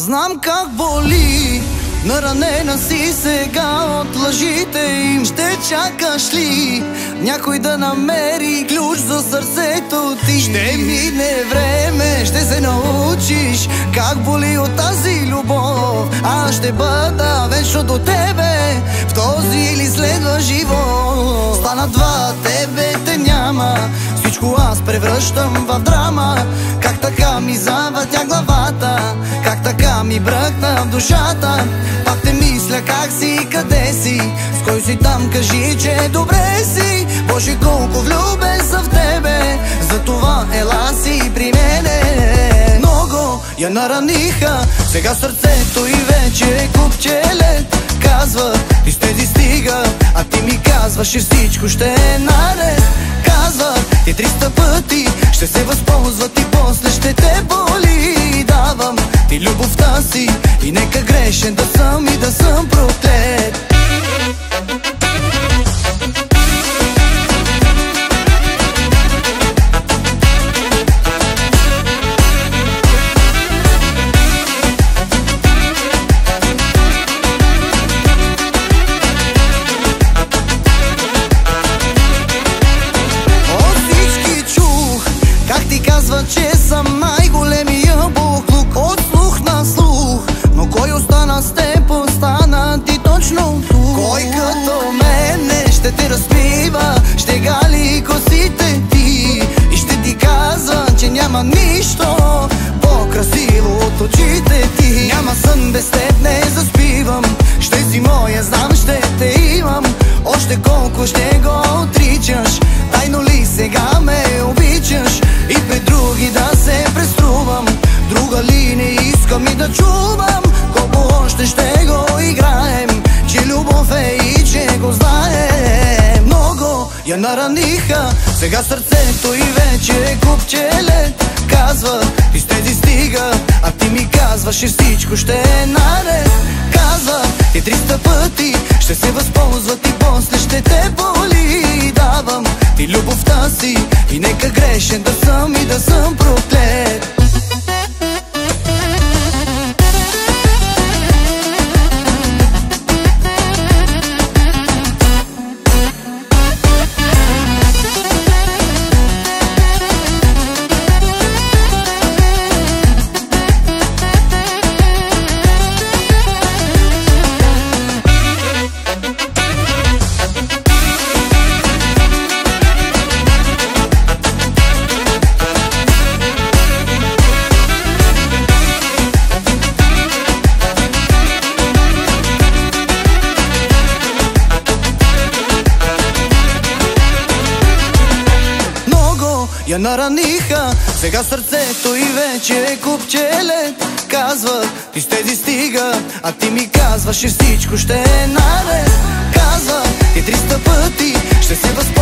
Знам как боли, наранена си сега от лъжите им. Ще чакаш ли някой да намери ключ за сърцето ти? Ще мине време, ще се научиш как боли от тази любов. Аз ще бъда вечно до тебе в този или следва живот. Стана два, тебе те няма, всичко аз превръщам в драма. Как така ми завъртя главата, как така ми бръкна в душата. Пак те мисля как си, къде си, с кой си там, кажи, че добре си. Боже, колко влюбен съм в тебе, затова ела си при мене. Много я нараниха, сега сърцето и вече е купче лед. Казва, ти с тези стига, а ти ми казваш, че всичко ще е наред. Казва, ти 300 пъти ще се възползват и после ще те боли. Давам ти любовта си и нека грешен да съм и да съм проклет. Че съм най-големия буклук от слух на слух, но кой остана с теб, остана ти точно тук. Кой като мене ще те разпива, ще гали косите ти и ще ти казва, че няма нищо по-красиво от очите ти. Няма сън без теб, не заспивам, ще си моя, знам, ще те имам. Още колко ще го отричаш, тайно ли сега ме обичаш и пред други да се преструвам? Друга ли не искам и да чувам? Колко още ще го играем, че любов е и че го знаем. Много я нараниха, сега сърцето и вече е купче лед. Казва, ти с тези стига, а ти ми казваш, че всичко ще е наред. Казва, ти 300 пъти ще се възползват и после ще те боли. Давам ти любовта си и нека грешен да съм и да съм проклет. Я нараниха, сега сърцето и вече е купче лед. Казва, ти с тези стига, а ти ми казваш, че всичко ще е наред. Казва, ти 300 пъти ще се възползваш